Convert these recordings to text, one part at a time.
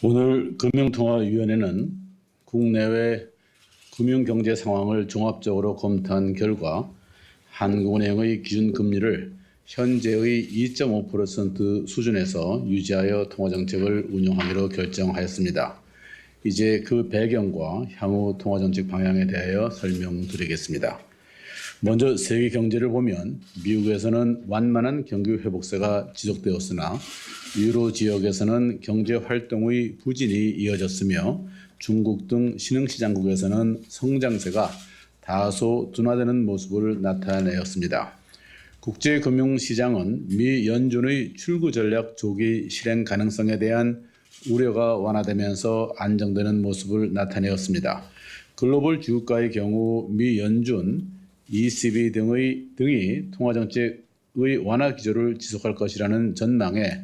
오늘 금융통화위원회는 국내외 금융경제 상황을 종합적으로 검토한 결과 한국은행의 기준금리를 현재의 2.5% 수준에서 유지하여 통화정책을 운영하기로 결정하였습니다. 이제 그 배경과 향후 통화정책 방향에 대하여 설명드리겠습니다. 먼저 세계 경제를 보면 미국에서는 완만한 경기 회복세가 지속되었으나 유로 지역에서는 경제 활동의 부진이 이어졌으며 중국 등 신흥시장국에서는 성장세가 다소 둔화되는 모습을 나타내었습니다. 국제금융시장은 미 연준의 출구 전략 조기 실행 가능성에 대한 우려가 완화되면서 안정되는 모습을 나타내었습니다. 글로벌 주가의 경우 미 연준, ECB 등이 통화정책의 완화 기조를 지속할 것이라는 전망에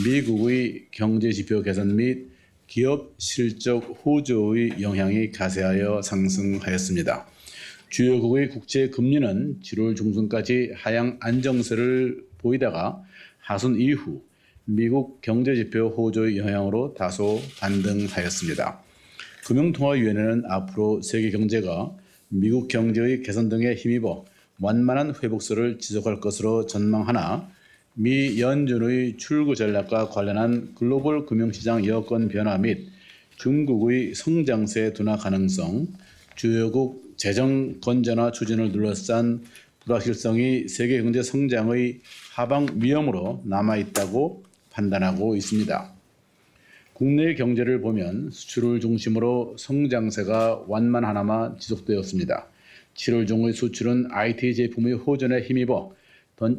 미국의 경제지표 개선 및 기업 실적 호조의 영향이 가세하여 상승하였습니다. 주요국의 국채 금리는 7월 중순까지 하향 안정세를 보이다가 하순 이후 미국 경제지표 호조의 영향으로 다소 반등하였습니다. 금융통화위원회는 앞으로 세계 경제가 미국 경제의 개선 등에 힘입어 완만한 회복세를 지속할 것으로 전망하나 미 연준의 출구 전략과 관련한 글로벌 금융시장 여건 변화 및 중국의 성장세 둔화 가능성, 주요국 재정 건전화 추진을 둘러싼 불확실성이 세계 경제 성장의 하방 위험으로 남아있다고 판단하고 있습니다. 국내 경제를 보면 수출을 중심으로 성장세가 완만하나마 지속되었습니다. 7월 중의 수출은 IT 제품의 호전에 힘입어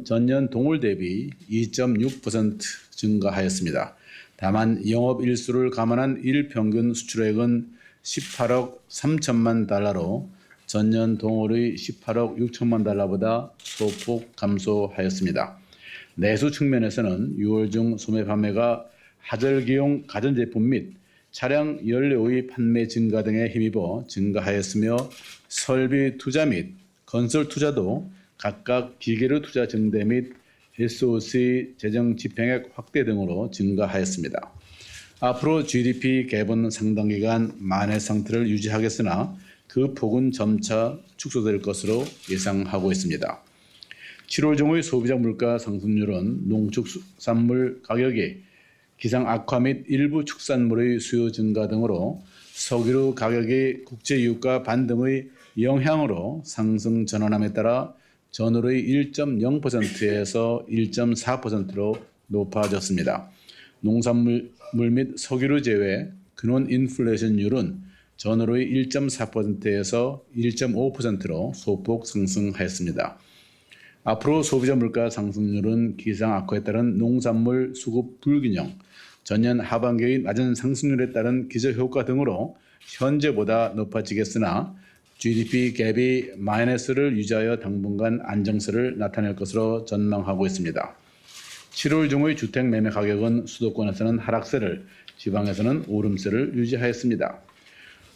전년 동월 대비 2.6% 증가하였습니다. 다만 영업일수를 감안한 일평균 수출액은 18억 3천만 달러로 전년 동월의 18억 6천만 달러보다 소폭 감소하였습니다. 내수 측면에서는 6월 중 소매 판매가 하절기용 가전제품 및 차량 연료의 판매 증가 등에 힘입어 증가하였으며 설비 투자 및 건설 투자도 각각 기계류 투자 증대 및 SOC 재정 집행액 확대 등으로 증가하였습니다. 앞으로 GDP 개본 상당 기간 만회 상태를 유지하겠으나 그 폭은 점차 축소될 것으로 예상하고 있습니다. 7월 중의 소비자 물가 상승률은 농축산물 가격이 기상 악화 및 일부 축산물의 수요 증가 등으로 석유류 가격이 국제유가 반등의 영향으로 상승 전환함에 따라 전월의 1.0%에서 1.4%로 높아졌습니다. 농산물 및 석유류 제외 근원 인플레이션율은 전월의 1.4%에서 1.5%로 소폭 상승하였습니다. 앞으로 소비자 물가 상승률은 기상 악화에 따른 농산물 수급 불균형, 전년 하반기의 낮은 상승률에 따른 기저효과 등으로 현재보다 높아지겠으나 GDP 갭이 마이너스를 유지하여 당분간 안정세를 나타낼 것으로 전망하고 있습니다. 7월 중의 주택 매매 가격은 수도권에서는 하락세를, 지방에서는 오름세를 유지하였습니다.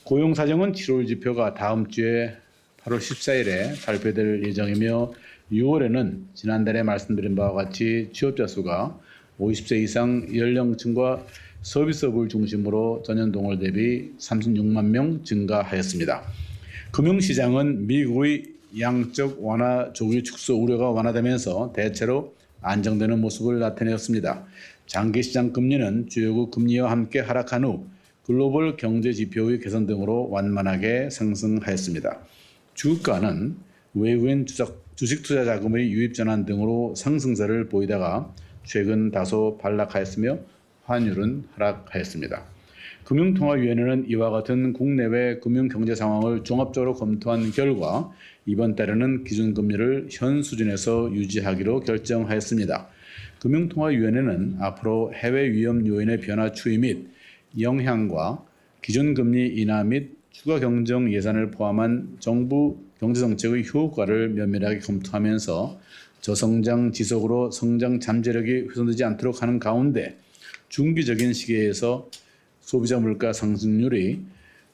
고용 사정은 7월 지표가 다음 주에 8월 14일에 발표될 예정이며 6월에는 지난달에 말씀드린 바와 같이 취업자 수가 50세 이상 연령층과 서비스업을 중심으로 전년 동월 대비 36만 명 증가하였습니다. 금융시장은 미국의 양적 완화 조기 축소 우려가 완화되면서 대체로 안정되는 모습을 나타내었습니다. 장기시장 금리는 주요국 금리와 함께 하락한 후 글로벌 경제 지표의 개선 등으로 완만하게 상승하였습니다. 주가는 외국인 주식 투자 자금의 유입 전환 등으로 상승세를 보이다가 최근 다소 반락하였으며 환율은 하락하였습니다. 금융통화위원회는 이와 같은 국내외 금융경제 상황을 종합적으로 검토한 결과 이번 달에는 기준금리를 현 수준에서 유지하기로 결정하였습니다. 금융통화위원회는 앞으로 해외 위험 요인의 변화 추이 및 영향과 기준금리 인하 및 추가 경정 예산을 포함한 정부 경제정책의 효과를 면밀하게 검토하면서 저성장 지속으로 성장 잠재력이 훼손되지 않도록 하는 가운데 중기적인 시기에서 소비자 물가 상승률이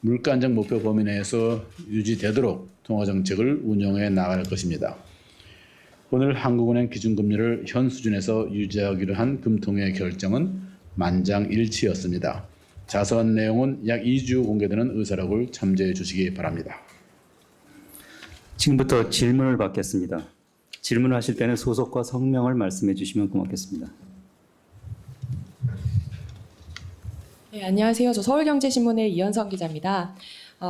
물가 안정 목표 범위 내에서 유지되도록 통화정책을 운영해 나갈 것입니다. 오늘 한국은행 기준금리를 현 수준에서 유지하기로 한 금통위의 결정은 만장일치였습니다. 자세한 내용은 약 2주 공개되는 의사록을 참조해 주시기 바랍니다. 지금부터 질문을 받겠습니다. 질문을 하실 때는 소속과 성명을 말씀해 주시면 고맙겠습니다. 네, 안녕하세요. 저 서울경제신문의 이현성 기자입니다.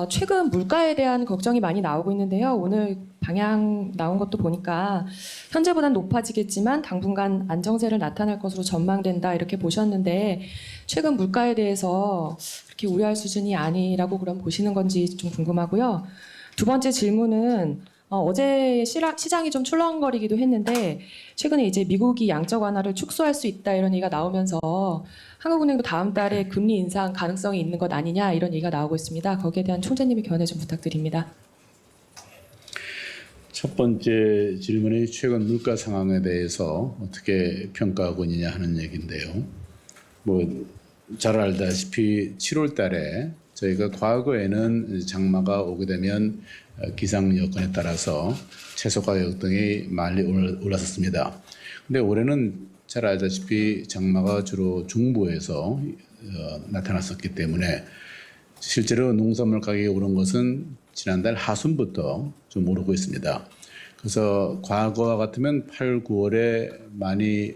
최근 물가에 대한 걱정이 많이 나오고 있는데요. 오늘 방향 나온 것도 보니까 현재보단 높아지겠지만 당분간 안정세를 나타낼 것으로 전망된다 이렇게 보셨는데 최근 물가에 대해서 그렇게 우려할 수준이 아니라고 그럼 보시는 건지 좀 궁금하고요. 두 번째 질문은 어제 시장이 좀 출렁거리기도 했는데 최근에 이제 미국이 양적 완화를 축소할 수 있다 이런 얘기가 나오면서 한국은행도 다음 달에 금리 인상 가능성이 있는 것 아니냐 이런 얘기가 나오고 있습니다. 거기에 대한 총재님의 견해 좀 부탁드립니다. 첫 번째 질문이 최근 물가 상황에 대해서 어떻게 평가하고 있느냐 하는 얘기인데요. 잘 알다시피 7월 달에 저희가 과거에는 장마가 오게 되면 기상 여건에 따라서 채소 가격 등이 많이 올랐었습니다. 근데 올해는 잘 알다시피 장마가 주로 중부에서 나타났었기 때문에 실제로 농산물 가격이 오른 것은 지난달 하순부터 좀 오르고 있습니다. 그래서 과거와 같으면 8, 9월에 많이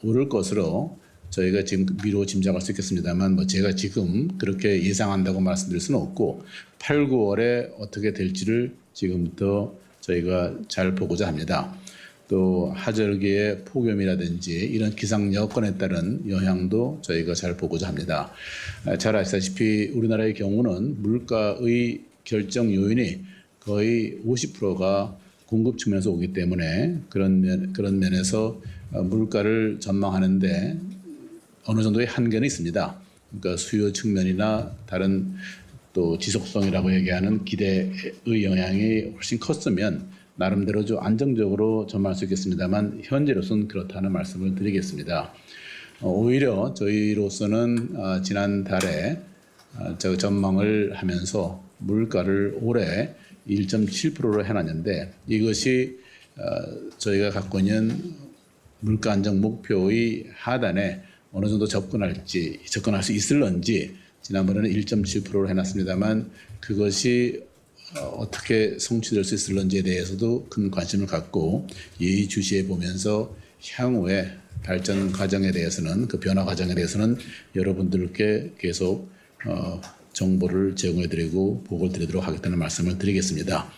오를 것으로 저희가 지금 미루어 짐작할 수 있겠습니다만 제가 지금 그렇게 예상한다고 말씀드릴 수는 없고 8, 9월에 어떻게 될지를 지금부터 저희가 잘 보고자 합니다. 또 하절기의 폭염이라든지 이런 기상 여건에 따른 영향도 저희가 잘 보고자 합니다. 잘 아시다시피 우리나라의 경우는 물가의 결정 요인이 거의 50%가 공급 측면에서 오기 때문에 그런 면에서 물가를 전망하는데 어느 정도의 한계는 있습니다. 그러니까 수요 측면이나 다른 또 지속성이라고 얘기하는 기대의 영향이 훨씬 컸으면 나름대로 좀 안정적으로 전망할 수 있겠습니다만 현재로서는 그렇다는 말씀을 드리겠습니다. 오히려 저희로서는 지난달에 전망을 하면서 물가를 올해 1.7%로 해놨는데 이것이 저희가 갖고 있는 물가 안정 목표의 하단에 어느 정도 접근할 수 있을런지 지난번에는 1.7%로 해놨습니다만 그것이 어떻게 성취될 수 있을런지에 대해서도 큰 관심을 갖고 예의주시해 보면서 향후의 발전 과정에 대해서는 그 변화 과정에 대해서는 여러분들께 계속 정보를 제공해드리고 보고를 드리도록 하겠다는 말씀을 드리겠습니다.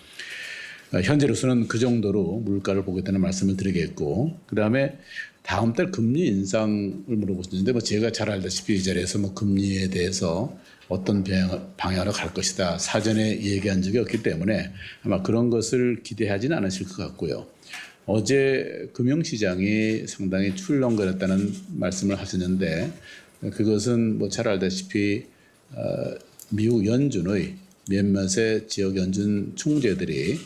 현재로서는 그 정도로 물가를 보겠다는 말씀을 드리겠고 그 다음에 다음 달 금리 인상을 물어보셨는데 제가 잘 알다시피 이 자리에서 금리에 대해서 어떤 방향으로 갈 것이다 사전에 얘기한 적이 없기 때문에 아마 그런 것을 기대하지는 않으실 것 같고요. 어제 금융시장이 상당히 출렁거렸다는 말씀을 하셨는데 그것은 잘 알다시피 미국 연준의 몇몇의 지역 연준 총재들이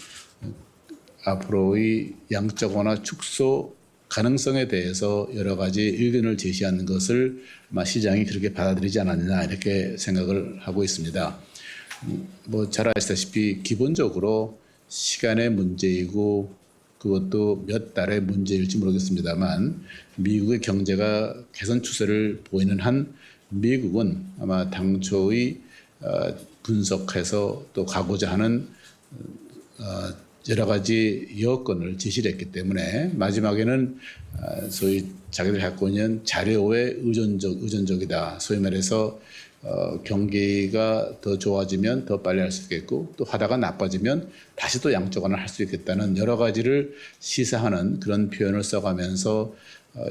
앞으로의 양적 완화 축소 가능성에 대해서 여러 가지 의견을 제시하는 것을 아마 시장이 그렇게 받아들이지 않았느냐 이렇게 생각을 하고 있습니다. 잘 아시다시피 기본적으로 시간의 문제이고 그것도 몇 달의 문제일지 모르겠습니다만 미국의 경제가 개선 추세를 보이는 한 미국은 아마 당초의 분석해서 또 가고자 하는 여러 가지 여건을 제시를 했기 때문에 마지막에는 소위 자기들이 갖고 있는 자료에 의존적이다. 소위 말해서 경기가 더 좋아지면 더 빨리 할 수 있겠고 또 하다가 나빠지면 다시 또 양적 완화를 할 수 있겠다는 여러 가지를 시사하는 그런 표현을 써가면서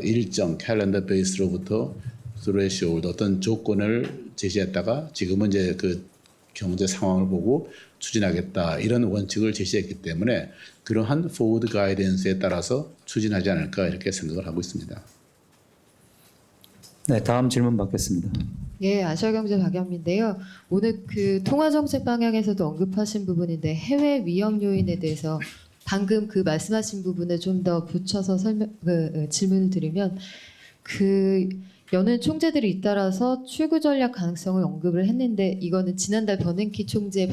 일정 캘린더 베이스로부터 스레시홀드 어떤 조건을 제시했다가 지금은 이제 그 경제 상황을 보고 추진하겠다 이런 원칙을 제시했기 때문에 그러한 포워드 가이던스에 따라서 추진하지 않을까 이렇게 생각을 하고 있습니다. 네, 다음 질문 받겠습니다. 예, 아시아경제 박연미인데요. 오늘 그 통화정책 방향에서도 언급하신 부분인데 해외 위험 요인에 대해서 방금 그 말씀하신 부분을 좀 더 붙여서 질문을 드리면 여는 총재들이 잇따라서 출구 전략 가능성을 언급을 했는데 이거는 지난달 버냉키 총재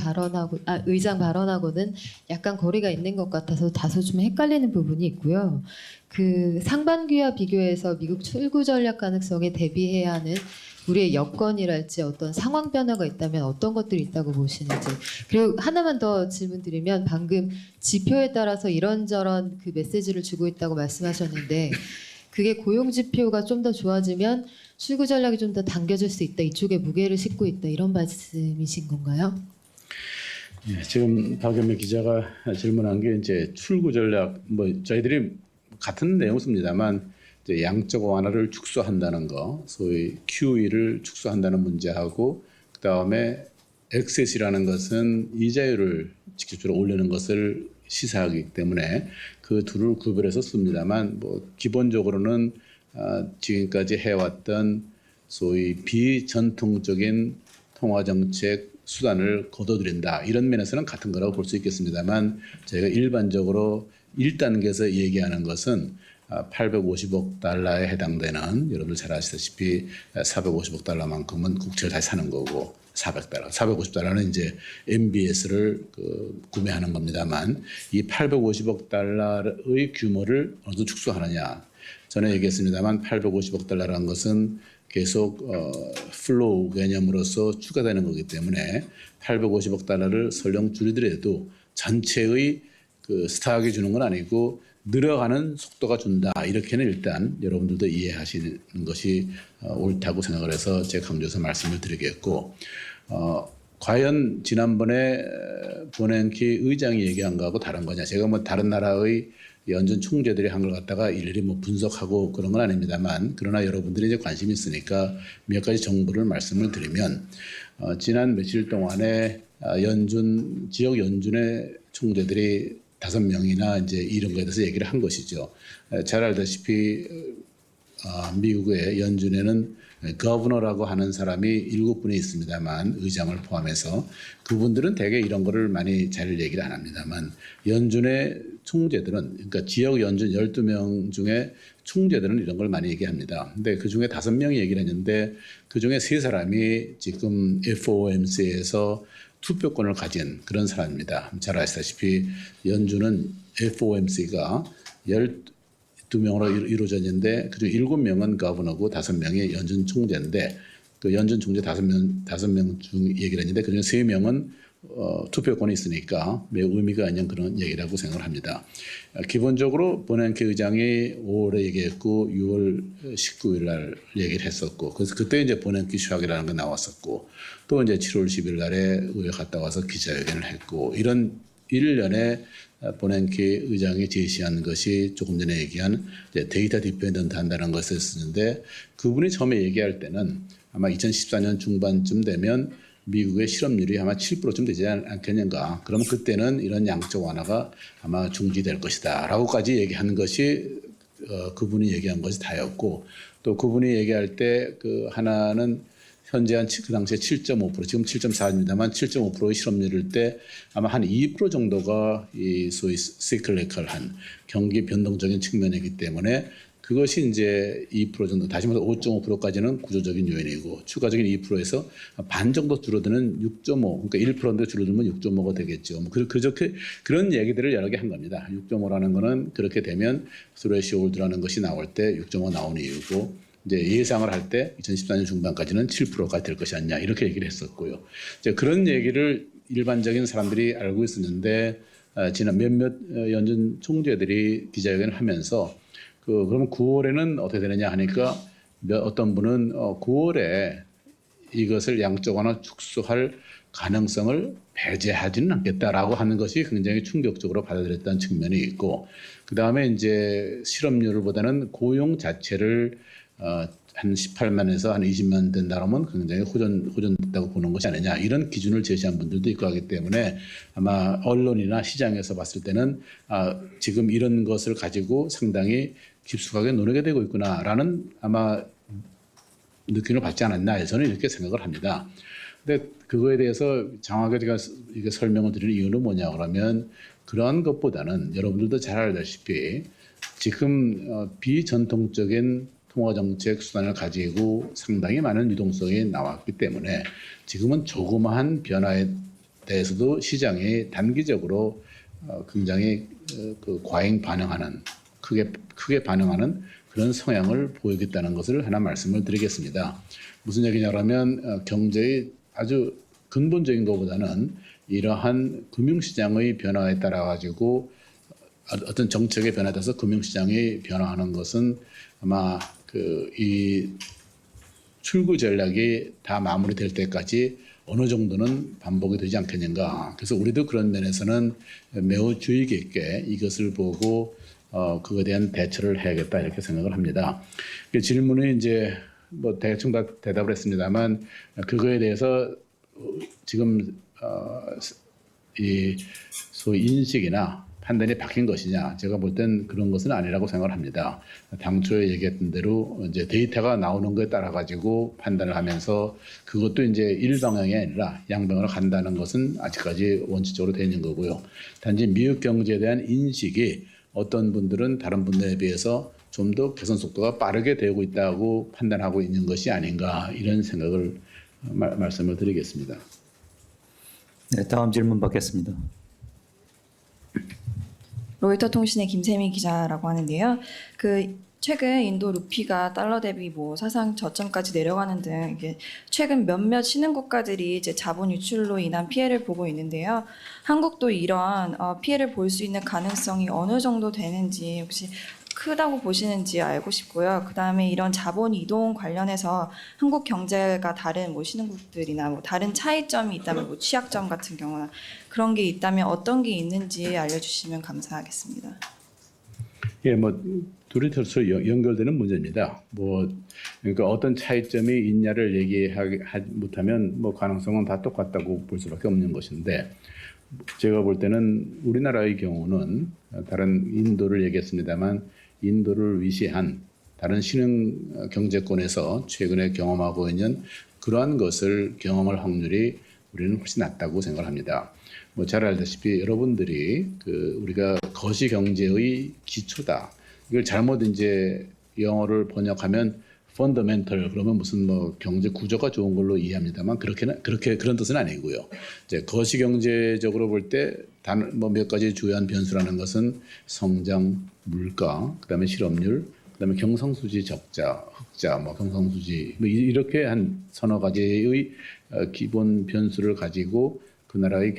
의장 발언하고는 약간 거리가 있는 것 같아서 다소 좀 헷갈리는 부분이 있고요. 그 상반기와 비교해서 미국 출구 전략 가능성에 대비해야 하는 우리의 여건이랄지 어떤 상황 변화가 있다면 어떤 것들이 있다고 보시는지. 그리고 하나만 더 질문드리면 방금 지표에 따라서 이런저런 그 메시지를 주고 있다고 말씀하셨는데 그게 고용 지표가 좀 더 좋아지면 출구 전략이 좀 더 당겨질 수 있다. 이쪽에 무게를 싣고 있다. 이런 말씀이신 건가요? 예, 지금 박연미 기자가 질문한 게 이제 출구 전략, 뭐 저희들이 같은 내용 씁니다만 이제 양적 완화를 축소한다는 거, 소위 QE를 축소한다는 문제하고 그 다음에 액세스라는 것은 이자율을 직접적으로 올리는 것을 시사하기 때문에 그 둘을 구별해서 씁니다만 뭐 기본적으로는 지금까지 해왔던 소위 비전통적인 통화정책 수단을 거둬들인다. 이런 면에서는 같은 거라고 볼 수 있겠습니다만 저희가 일반적으로 1단계에서 얘기하는 것은 850억 달러에 해당되는 여러분들 잘 아시다시피 450억 달러만큼은 국채를 다시 사는 거고 400달러, 450달러는 이제 MBS를 구매하는 겁니다만 이 850억 달러의 규모를 어느 정도 축소하느냐. 전에 얘기했습니다만 850억 달러라는 것은 계속 플로우 개념으로서 추가되는 거기 때문에 850억 달러를 설령 줄이더라도 전체의 그 스탁이 주는 건 아니고 늘어가는 속도가 준다. 이렇게는 일단 여러분들도 이해하시는 것이 옳다고 생각을 해서 제가 강조해서 말씀을 드리겠고 과연 지난번에 버냉키 의장이 얘기한 거하고 다른 거냐. 제가 뭐 다른 나라의 연준 총재들이 한 걸 갖다가 일일이 뭐 분석하고 그런 건 아닙니다만 그러나 여러분들이 이제 관심이 있으니까 몇 가지 정보를 말씀을 드리면 지난 며칠 동안에 지역 연준의 총재들이 5명이나 이제 이런 거에 대해서 얘기를 한 것이죠. 잘 알다시피 미국의 연준에는 거버너라고 하는 사람이 7분이 있습니다만 의장을 포함해서 그분들은 대개 이런 거를 많이 잘 얘기를 안 합니다만 연준의 총재들은 그러니까 지역 연준 12명 중에 총재들은 이런 걸 많이 얘기합니다. 근데 그중에 5명이 얘기를 했는데 그중에 3사람이 지금 FOMC에서 투표권을 가진 그런 사람입니다. 잘 아시다시피 연준은 FOMC가 12명으로 이루어져 있는데 그중 7명은 거버너고 5명이 연준 총재인데 그 연준 총재 5명 중 얘기를 했는데 그중에 3명은 투표권이 있으니까 매우 의미가 있는 그런 얘기라고 생각을 합니다. 기본적으로 버냉키 의장이 5월에 얘기했고 6월 19일 날 얘기를 했었고 그래서 그때 이제 버냉키 슈학이라는 게 나왔었고 또 이제 7월 10일 날에 의회 갔다 와서 기자회견을 했고 이런 1년에 버냉키 의장이 제시한 것이 조금 전에 얘기한 데이터 디펜던트 한다는 것을 쓰는데 그분이 처음에 얘기할 때는 아마 2014년 중반쯤 되면 미국의 실업률이 아마 7%쯤 되지 않겠는가. 그러면 그때는 이런 양적 완화가 아마 중지될 것이다. 라고까지 얘기하는 것이 그분이 얘기한 것이 다였고 또 그분이 얘기할 때 그 하나는 현재 그 당시에 7.5% 지금 7.4입니다만 7.5%의 실업률일 때 아마 한 2% 정도가 이 소위 시클리컬한 경기 변동적인 측면이기 때문에 그것이 이제 2% 정도 다시 말해서 5.5%까지는 구조적인 요인이고 추가적인 2%에서 반 정도 줄어드는 6.5 그러니까 1%인데 줄어들면 6.5가 되겠죠. 그렇게 그런 얘기들을 여러 개 한 겁니다. 6.5라는 거는 그렇게 되면 스레시 올드라는 것이 나올 때 6.5 나오는 이유고 이제 예상을 할 때 2014년 중반까지는 7%가 될 것이 아니냐 이렇게 얘기를 했었고요. 이제 그런 얘기를 일반적인 사람들이 알고 있었는데 지난 몇몇 연준 총재들이 기자회견을 하면서 그러면 9월에는 어떻게 되느냐 하니까 어떤 분은 9월에 이것을 양적 완화 축소할 가능성을 배제하지는 않겠다라고 하는 것이 굉장히 충격적으로 받아들였다는 측면이 있고 그다음에 이제 실업률보다는 고용 자체를 한 18만에서 한 20만 된다면 굉장히 호전됐다고 보는 것이 아니냐 이런 기준을 제시한 분들도 있고 하기 때문에 아마 언론이나 시장에서 봤을 때는 지금 이런 것을 가지고 상당히 깊숙하게 논의가 되고 있구나라는 아마 느낌을 받지 않았나 저는 이렇게 생각을 합니다. 근데 그거에 대해서 장하게 제가 이게 설명을 드리는 이유는 뭐냐 그러면 그러한 것보다는 여러분들도 잘 알다시피 지금 비전통적인 통화정책 수단을 가지고 상당히 많은 유동성이 나왔기 때문에 지금은 조그마한 변화에 대해서도 시장이 단기적으로 굉장히 그 과잉 반응하는 크게 반응하는 그런 성향을 보이겠다는 것을 하나 말씀을 드리겠습니다. 무슨 얘기냐면 경제의 아주 근본적인 것보다는 이러한 금융시장의 변화에 따라 가지고 어떤 정책의 변화에 따라서 금융시장이 변화하는 것은 아마 이 출구 전략이 다 마무리될 때까지 어느 정도는 반복이 되지 않겠는가. 그래서 우리도 그런 면에서는 매우 주의 깊게 이것을 보고 그거에 대한 대처를 해야겠다 이렇게 생각을 합니다. 질문이 이제 뭐 대충 다 대답을 했습니다만 그거에 대해서 지금 이 소위 인식이나 판단이 바뀐 것이냐, 제가 볼 땐 그런 것은 아니라고 생각을 합니다. 당초에 얘기했던 대로 이제 데이터가 나오는 것에 따라 가지고 판단을 하면서 그것도 이제 일방향이 아니라 양방향으로 간다는 것은 아직까지 원칙적으로 되어 있는 거고요. 단지 미국 경제에 대한 인식이 어떤 분들은 다른 분들에 비해서 좀 더 개선 속도가 빠르게 되고 있다고 판단하고 있는 것이 아닌가 이런 생각을 말씀을 드리겠습니다. 네, 다음 질문 받겠습니다. 로이터 통신의 김세미 기자라고 하는데요. 최근 인도 루피가 달러 대비 사상 저점까지 내려가는 등 이게 최근 몇몇 신흥 국가들이 이제 자본 유출로 인한 피해를 보고 있는데요. 한국도 이런 피해를 볼 수 있는 가능성이 어느 정도 되는지 혹시 크다고 보시는지 알고 싶고요. 그다음에 이런 자본 이동 관련해서 한국 경제가 다른 신흥국들이나 다른 차이점이 있다면 취약점 같은 경우나 그런 게 있다면 어떤 게 있는지 알려주시면 감사하겠습니다. 예, 둘이 서로 연결되는 문제입니다. 그러니까 어떤 차이점이 있냐를 얘기하지 못하면 가능성은 다 똑같다고 볼 수밖에 없는 것인데, 제가 볼 때는 우리나라의 경우는 다른 인도를 얘기했습니다만 인도를 위시한 다른 신흥 경제권에서 최근에 경험하고 있는 그러한 것을 경험할 확률이 우리는 훨씬 낮다고 생각을 합니다. 잘 알다시피 여러분들이 우리가 거시 경제의 기초다. 이걸 잘못 이제 영어를 번역하면 fundamental 그러면 무슨 경제 구조가 좋은 걸로 이해합니다만 그렇게 그런 뜻은 아니고요. 이제 거시 경제적으로 볼 때 몇 가지 주요한 변수라는 것은 성장, 물가, 그다음에 실업률, 그다음에 경상수지 적자, 흑자, 경상수지 이렇게 한 서너 가지의 기본 변수를 가지고 그 나라의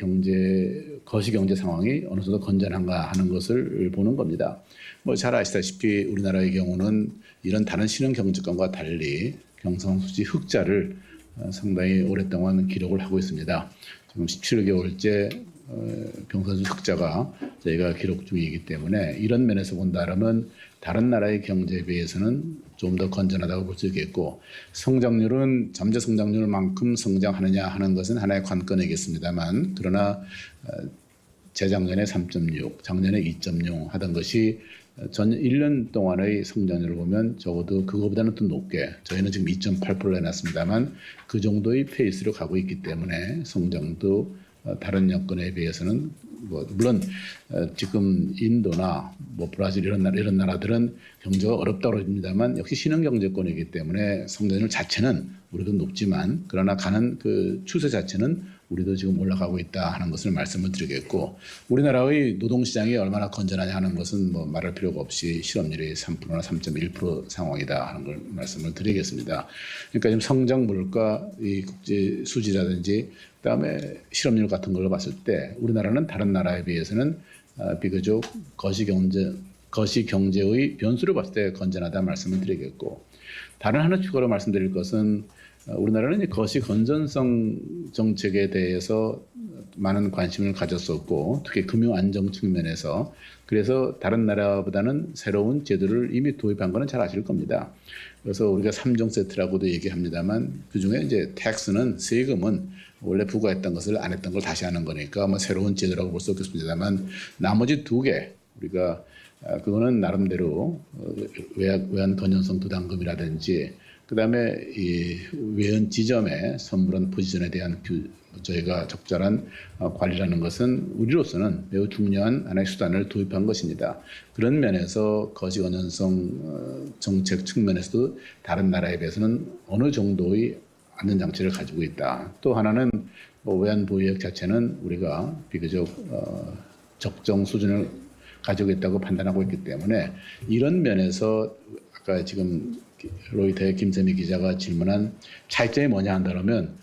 거시 경제 상황이 어느 정도 건전한가 하는 것을 보는 겁니다. 잘 아시다시피 우리나라의 경우는 이런 다른 신흥 경제권과 달리 경상수지 흑자를 상당히 오랫동안 기록을 하고 있습니다. 지금 17개월째 경상수지 흑자가 저희가 기록 중이기 때문에 이런 면에서 본다면 다른 나라의 경제에 비해서는 좀 더 건전하다고 볼 수 있겠고, 성장률은 잠재 성장률만큼 성장하느냐 하는 것은 하나의 관건이겠습니다만, 그러나 재작년에 3.6, 작년에 2.0 하던 것이 전 1년 동안의 성장률을 보면 적어도 그거보다는 더 높게, 저희는 지금 2.8% 해놨습니다만 그 정도의 페이스로 가고 있기 때문에 성장도 다른 여건에 비해서는 물론 지금 인도나 브라질 이런 나라들은 경제가 어렵다고 합니다만 역시 신흥 경제권이기 때문에 성장률 자체는 우리도 높지만 그러나 가는 추세 자체는 우리도 지금 올라가고 있다 하는 것을 말씀을 드리겠고, 우리나라의 노동시장이 얼마나 건전하냐 하는 것은 말할 필요가 없이 실업률이 3%나 3.1% 상황이다 하는 걸 말씀을 드리겠습니다. 그러니까 지금 성장, 물가, 이 국제 수지라든지 그다음에 실업률 같은 걸로 봤을 때 우리나라는 다른 나라에 비해서는 비교적 거시 경제의 변수를 봤을 때 건전하다 말씀을 드리겠고, 다른 하나 추가로 말씀드릴 것은 우리나라는 거시 건전성 정책에 대해서 많은 관심을 가졌었고, 특히 금융 안정 측면에서, 그래서 다른 나라보다는 새로운 제도를 이미 도입한 거는 잘 아실 겁니다. 그래서 우리가 3종 세트라고도 얘기합니다만 그중에 이제 텍스는 세금은 원래 부과했던 것을 안 했던 걸 다시 하는 거니까 새로운 제도라고 볼 수 없겠습니다만, 나머지 2개 우리가 그거는 나름대로 외환 건전성 부담금이라든지 그다음에 이 외연 지점의 선물원 포지션에 대한 저희가 적절한 관리라는 것은 우리로서는 매우 중요한 하나의 수단을 도입한 것입니다. 그런 면에서 거시 건전성 정책 측면에서도 다른 나라에 비해서는 어느 정도의 안전장치를 가지고 있다. 또 하나는 외환 보유액 자체는 우리가 비교적 적정 수준을 가지고 있다고 판단하고 있기 때문에 이런 면에서 아까 지금 로이터의 김세미 기자가 질문한 차이점이 뭐냐 한다면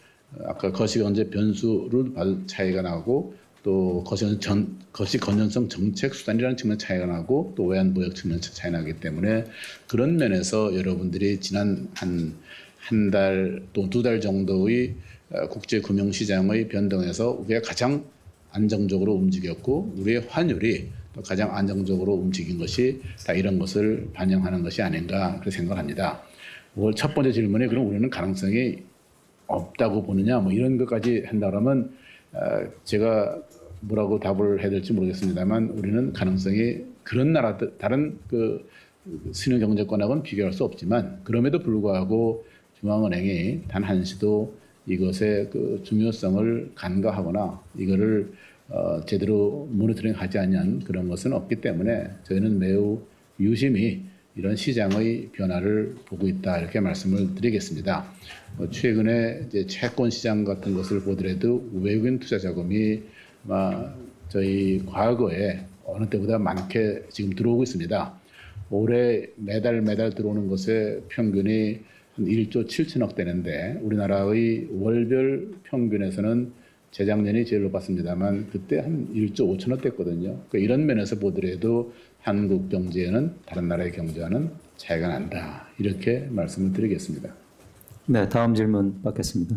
아까 거시경제 변수를 받을 차이가 나고 또 거시 건전성 정책 수단이라는 측면 차이가 나고 또 외환 무역 측면 차이 나기 때문에 그런 면에서 여러분들이 지난 한 달 또 2달 정도의 국제 금융 시장의 변동에서 우리가 가장 안정적으로 움직였고 우리의 환율이 또 가장 안정적으로 움직인 것이 다 이런 것을 반영하는 것이 아닌가 그렇게 생각합니다. 첫 번째 질문에 그럼 우리는 가능성이 없다고 보느냐 뭐 이런 것까지 한다면 제가 뭐라고 답을 해야 될지 모르겠습니다만 우리는 가능성이 그런 나라들 다른 그 신흥 경제권하고는 비교할 수 없지만 그럼에도 불구하고 중앙은행이 단 한시도 이것의 그 중요성을 간과하거나 이거를 제대로 모니터링하지 않는 그런 것은 없기 때문에 저희는 매우 유심히 이런 시장의 변화를 보고 있다 이렇게 말씀을 드리겠습니다. 최근에 이제 채권 시장 같은 것을 보더라도 외국인 투자 자금이 저희 과거에 어느 때보다 많게 지금 들어오고 있습니다. 올해 매달 들어오는 것의 평균이 한 1조 7천억 되는데 우리나라의 월별 평균에서는 재작년이 제일 높았습니다만 그때 한 1조 5천억 됐거든요. 그러니까 이런 면에서 보더라도 한국 경제는 다른 나라의 경제와는 차이가 난다. 이렇게 말씀을 드리겠습니다. 네, 다음 질문 받겠습니다.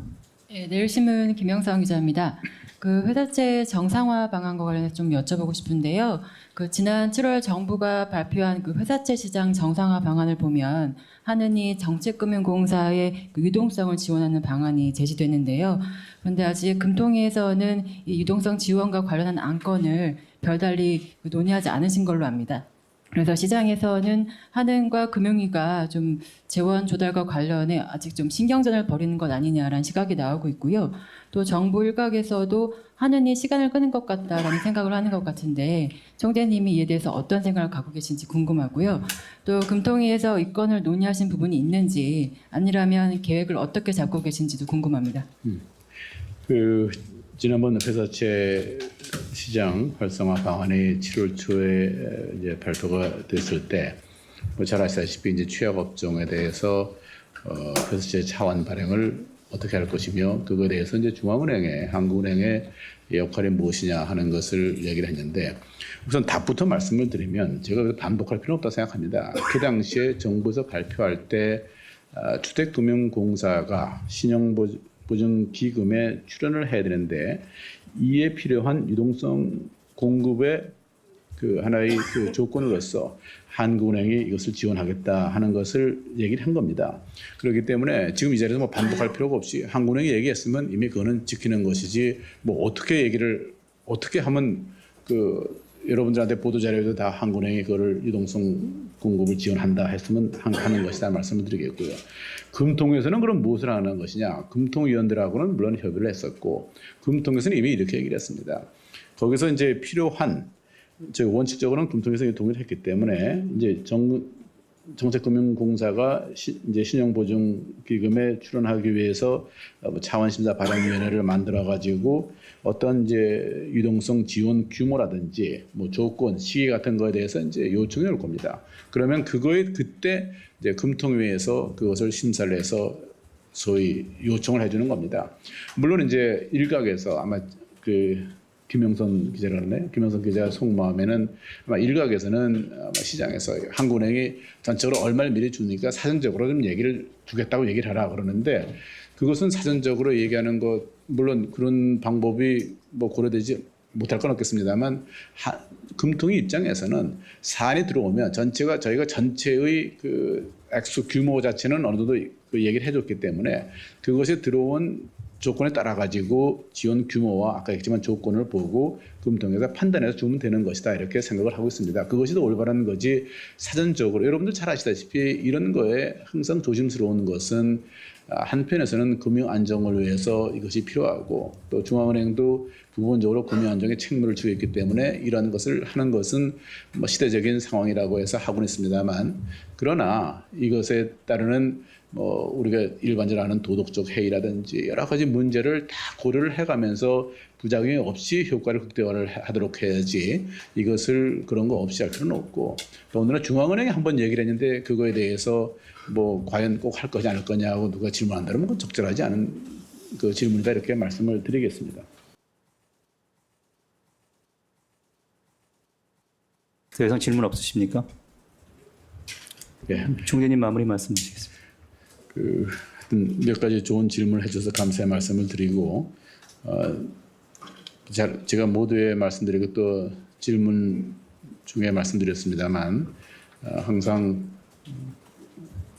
네, 내일신문 김영상 기자입니다. 그 회사채 정상화 방안과 관련해서 좀 여쭤보고 싶은데요. 그 지난 7월 정부가 발표한 그 회사채 시장 정상화 방안을 보면 한은이 정책금융공사의 그 유동성을 지원하는 방안이 제시됐는데요. 그런데 아직 금통위에서는 이 유동성 지원과 관련한 안건을 별달리 논의하지 않으신 걸로 압니다. 그래서 시장에서는 한은과 금융위가 좀 재원 조달과 관련해 아직 좀 신경전을 벌이는 것 아니냐라는 시각이 나오고 있고요. 또 정부 일각에서도 한은이 시간을 끄는 것 같다라는 생각을 하는 것 같은데 총재님이 이에 대해서 어떤 생각을 갖고 계신지 궁금하고요. 또 금통위에서 이 건을 논의하신 부분이 있는지 아니라면 계획을 어떻게 잡고 계신지도 궁금합니다. 지난번 회사채 시장 활성화 방안이 7월 초에 이제 발표가 됐을 때 잘 아시다시피 이제 취약 업종에 대해서 회사채 차원 발행을 어떻게 할 것이며 그거에 대해서 이제 중앙은행의 한국은행의 역할이 무엇이냐 하는 것을 얘기를 했는데 우선 답부터 말씀을 드리면 제가 반복할 필요는 없다고 생각합니다. 그 당시에 정부에서 발표할 때 주택금융공사가 신용보증기금에 출연을 해야 되는데 이에 필요한 유동성 공급의 그 하나의 그 조건으로서 한국은행이 이것을 지원하겠다 하는 것을 얘기를 한 겁니다. 그렇기 때문에 지금 이 자리에서 뭐 반복할 필요가 없이 한국은행이 얘기했으면 이미 그거는 지키는 것이지 뭐 어떻게 하면 그 여러분들한테 보도자료에도 다 한국은행이 그거를 유동성 공급을 지원한다 했으면 하는 것이다 말씀을 드리겠고요. 금통위에서는 그럼 무엇을 하는 것이냐. 금통위원들하고는 물론 협의를 했었고 금통위에서는 이미 이렇게 얘기를 했습니다. 거기서 이제 필요한 저희 원칙적으로는 금통위에서 동의를 했기 때문에 이제 정책금융공사가 이제 신용보증기금에 출연하기 위해서 차원심사 발행위원회를 만들어 가지고 어떤 이제 유동성 지원 규모라든지 뭐 조건, 시기 같은 거에 대해서 이제 요청해 올 겁니다. 그러면 그때 이제 금통위에서 그것을 심사를 해서 소위 요청을 해주는 겁니다. 물론 이제 일각에서 아마 김영선 기자가 그러네. 김영선 기자 속마음에는 아마 일각에서는 아마 시장에서 한국은행이 전체적으로 얼마를 미리 주니까 사전적으로 좀 얘기를 주겠다고 얘기를 하라 그러는데 그것은 사전적으로 얘기하는 것 물론 그런 방법이 뭐 고려되지 못할 건 없겠습니다만 금통위 입장에서는 사안이 들어오면 저희가 전체의 그 액수 규모 자체는 어느 정도 그 얘기를 해줬기 때문에 그것에 들어온 조건에 따라 가지고 지원 규모와 아까 얘기했지만 조건을 보고 금통위에서 판단해서 주면 되는 것이다 이렇게 생각을 하고 있습니다. 그것이 더 올바른 거지 사전적으로 여러분들 잘 아시다시피 이런 거에 항상 조심스러운 것은 한편에서는 금융 안정을 위해서 이것이 필요하고 또 중앙은행도 부분적으로 금융 안정에 책무를 지고 있기 때문에 이런 것을 하는 것은 뭐 시대적인 상황이라고 해서 하고는 있습니다만 그러나 이것에 따르는 우리가 일반적으로 아는 도덕적 해이라든지 여러 가지 문제를 다 고려를 해가면서 부작용이 없이 효과를 극대화를 하도록 해야지 이것을 그런 거 없이 할 필요는 없고 오늘은 중앙은행이 한번 얘기를 했는데 그거에 대해서 뭐 과연 꼭 할 거냐 안 할 거냐고 누가 질문한다면 그건 적절하지 않은 그 질문이다 이렇게 말씀을 드리겠습니다. 더 이상 질문 없으십니까? 예. 총재님 마무리 말씀 주시겠습니다. 하여튼 몇 가지 좋은 질문을 해주셔서 감사의 말씀을 드리고 제가 모두에 말씀드리고 또 질문 중에 말씀드렸습니다만 항상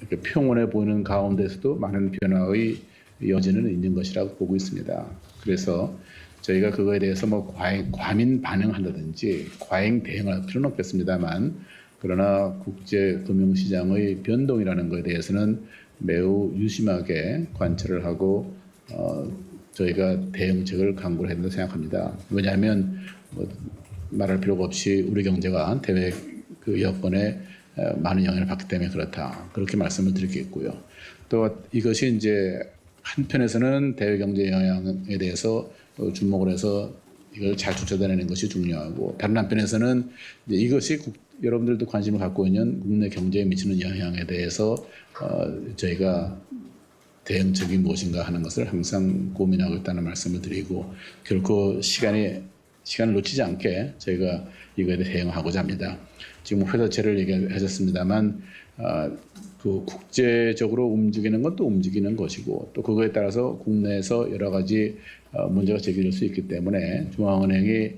이렇게 평온해 보이는 가운데서도 많은 변화의 여지는 있는 것이라고 보고 있습니다. 그래서 저희가 그거에 대해서 뭐 과민 반응한다든지 과잉 대응할 필요는 없겠습니다만 그러나 국제 금융시장의 변동이라는 것에 대해서는 매우 유심하게 관찰을 하고 저희가 대응책을 강구를 해야 된다고 생각합니다. 왜냐하면 뭐 말할 필요가 없이 우리 경제가 대외 그 여건에 많은 영향을 받기 때문에 그렇다. 그렇게 말씀을 드리겠고요. 또 이것이 이제 한편에서는 대외 경제 영향에 대해서 주목을 해서 이걸 잘 쫓아다니는 것이 중요하고 다른 한편에서는 이제 이것이 여러분들도 관심을 갖고 있는 국내 경제에 미치는 영향에 대해서 저희가 대응책이 무엇인가 하는 것을 항상 고민하고 있다는 말씀을 드리고 결코 시간을 놓치지 않게 저희가 이거에 대해 대응하고자 합니다. 지금 회사채를 얘기하셨습니다만 그 국제적으로 움직이는 건 또 움직이는 것이고 또 그거에 따라서 국내에서 여러 가지 문제가 제기될 수 있기 때문에 중앙은행이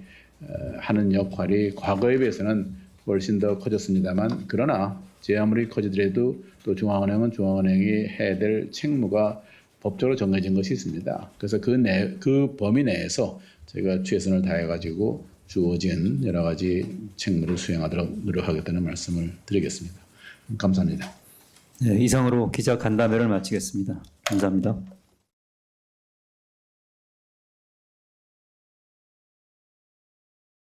하는 역할이 과거에 비해서는 훨씬 더 커졌습니다만 그러나 제 아무리 커지더라도 또 중앙은행은 중앙은행이 해야 될 책무가 법적으로 정해진 것이 있습니다. 그래서 그 범위 내에서 저희가 최선을 다해가지고 주어진 여러 가지 책무를 수행하도록 노력하겠다는 말씀을 드리겠습니다. 감사합니다. 네, 이상으로 기자 간담회를 마치겠습니다. 감사합니다.